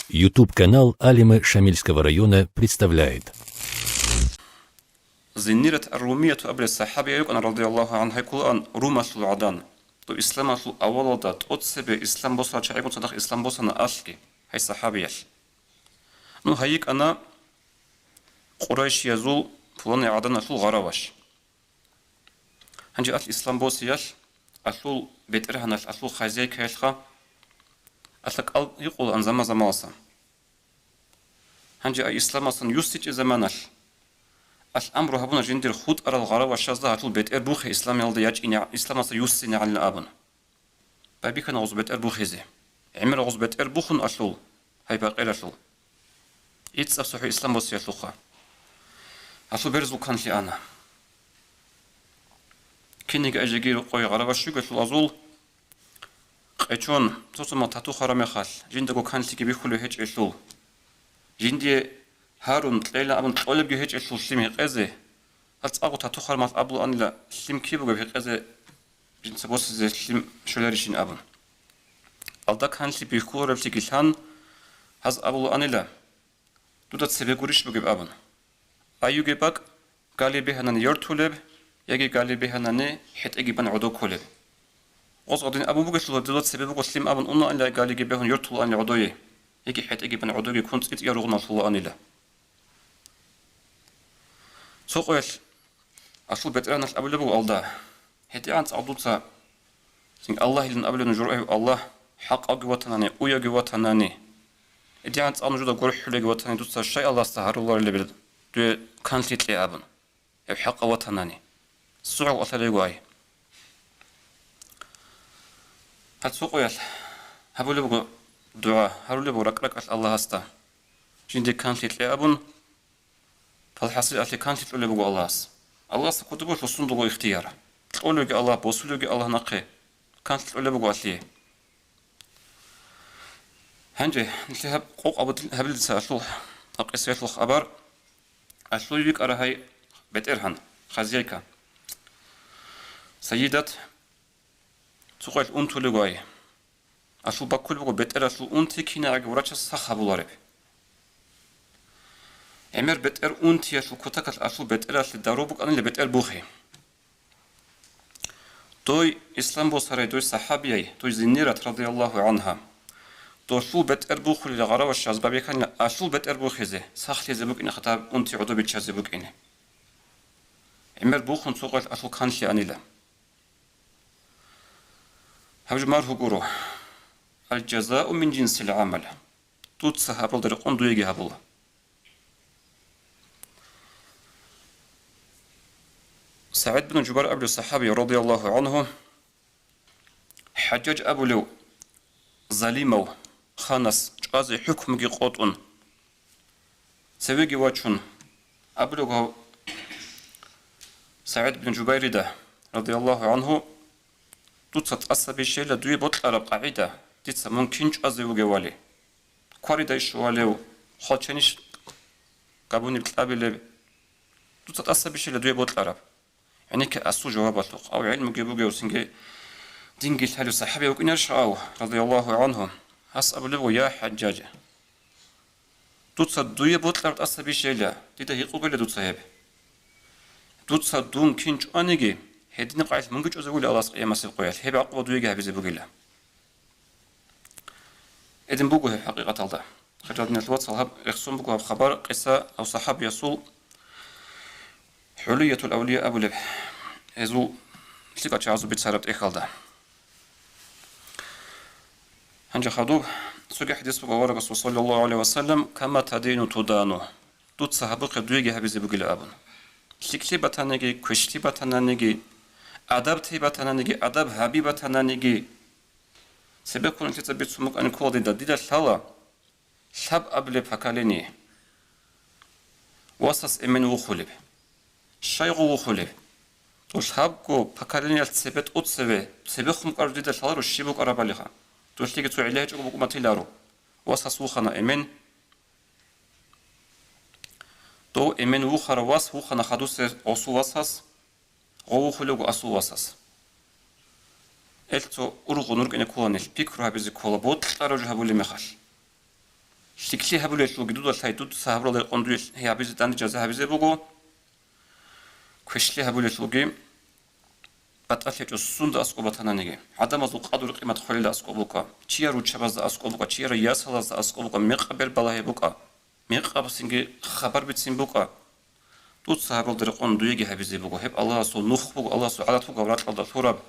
YouTube-канал Алимы Шамильского района представляет. Зиннират ар-Румияту абли сахабия юкан радиаллаху анха кулан румасул адан. То исламасул аваладат от себе ислам боса чайгун садах ислам боса на асли. Хай сахабияш. Ну хайик ана Quraysh yazul fulani adan asul garavаш. Ханжи ал ислам босияш асул бетер ханаш асул хазяйка яшха аслак ал يقول أن زماسا هنجي إسلام أصلا يستيج زمانش الأمر هبنا جندر خود أرى الغرا والشازة هتول بيت أربوخ إسلام يلد يج إن إسلام أصلا يستيج على الأبن بابي كان غز بيت أربوخ زي عمر غز بيت أربوخن أصل هاي بقى أصل يتصف إسلام بس يسلخه أصل برزو كان لي أنا كنيك أجير قوي غرا والشجع الأزول قيشون تصمم تاتو خرام خال جندو كان لي بيخلو هج أصل جندي هارون ليلى أبن طالب جهج السلسلة قزة هتأخذ تأخر مع أبو أن لا سلم كيبو جه قزة جنس بوس زي سلم شلاريشين أبن ألدا كان لي بيخور بتيجيشان هز أبو أن لا دودا تسبيقوريش بجيب أبن أيو جبك قالي بهنا يرتولب يجي قالي بهنا حت أجيبان عدو كولب غص قدين أبو بقى شلون دودا تسبيقو سلم أبن أنا أن لا قالي جبهن يرتول أن عدويه يجي حت أجيبان عدويه كنت يتيارغنا الله أن لا سوقش أصل بترانش أبلغ الله هدي أنت أبلغ سين الله لين أبلغ نجرأه الله حق أجواتنا ويا جواتنا هدي أنت أنجد قرح لجواتنا دوست الشيء الله استهار الله اللي بده دو كانت لي أبن حق واتنا سرعة أصل جواي هاد سوقش هبلغ دعاء هبلغ رك الله استا جندي كانت لي أبن فالحاصل أصلي كانت تقول بقول الله سكتبه في الصندوق اختياره تقول لك الله بوصل لك الله نقي كانت تقول بقول أصلي هنجي نتهب قوق أبد هبل سأشلو نقيس يشلو خبر أشلو يك أرى هاي بترهن خزيكا سيدات تقول أنتو لقاي أشلو بقول بقول بتر أشلو أنتي كنا أجوراتش صح بولارب عمر بتر أنتي أشلو كتاك أشلو بتر أشلو داروبك أنا اللي بتر بوخي توي إسلام بوصاري توي صحابي توي زنيرة رضي الله عنها تو شو بتر بوخي اللي غرا والشاز بابي كان أشلو بتر بوخي زي صح لي زبوك إن خطاب أنتي عدو بتشاز زبوك إنه عمر بوخن سوق أشلو كان شيء أني لا هاج مار هجورو الجزاء من جنس العمل توت صحاب الدرقون دويجي هبولا سعد بن جبر أبو الصحابي رضي الله عنه حجج أبو لو ظليمو خانس جازي حكم جي قطن سويجي واتشون أبو لو سعد بن جبير ده رضي الله عنه توت أصبي شيء لدوي بطل قاعدة تيتس ممكن جازي وجوالي كواريدا يشواليو خالشنيش قابوني بتقابل توت أصبي شيء لدوي بطل يعني كأسو جوابته أو علم جيبوجي وسنجي دينجي الحلو صحابي وكناش أو رضي الله عنهم أسأل يا حجاج تصدّي بطلت أصبي شيلا تيتا يقول دوت صاحب تصدّون كنج أنيجي هدين قاعد منجج أزول الله يا مسيب قيال هبع قوة دويجي هبزي بقيلا إذن بوجه حقيقة الله خرجنا الوقت صاحب يخصم بوجه خبر قصة أو صحاب يسوع حلية الأولياء أبو لب هزو سيقا تعزو بيتساربت إخالدا هنجا خدو سوق حديث بقى رسول صلى الله عليه وسلم كما تدين تدانو دوت صحابق دويجي هبزي بقيل أبن شكلي بطانيجي كشتي بطانيجي أدب بطانيجي أدب هابي بطانيجي سبكون انت تبيت سمك أن كودي دا ديدا شالا شاب أبلي بحكاليني واسس إمن وخولب شايغو وخولب وشابكو بحكاليني السبت أتسبه سبخم قرر ديدا شالا وشيبوك أراباليخا توشتيجي تو علاج وبوك ماتيلارو واسس وخنا إمن تو إمن وخر واس وخنا خدوس أصو واسس غو خلوغ أصو واسس إلتو أرغو نورك إن كولانيش بيكرو هابيزي كولا بوت لارو جهابو لي مخال شكلي هبولة لو جدود الحيدود سهبرة للقندوي هي عبيزة تاني جزء عبيزة بوجو كشلي هبولة لو جيم بتأثير السند أسقوبة هنانيجي عدم القدر قيمة خليل أسقوبوكا تيارو تشبز أسقوبوكا تيار ياسل أسقوبوكا مقبل بلاهي بوكا مقبل سنجي خبر بتسين بوكا توت سهبرة للقندوي جه عبيزة بوجو هب الله سو نخ بوجو الله سو على توجو ورات الله ثورب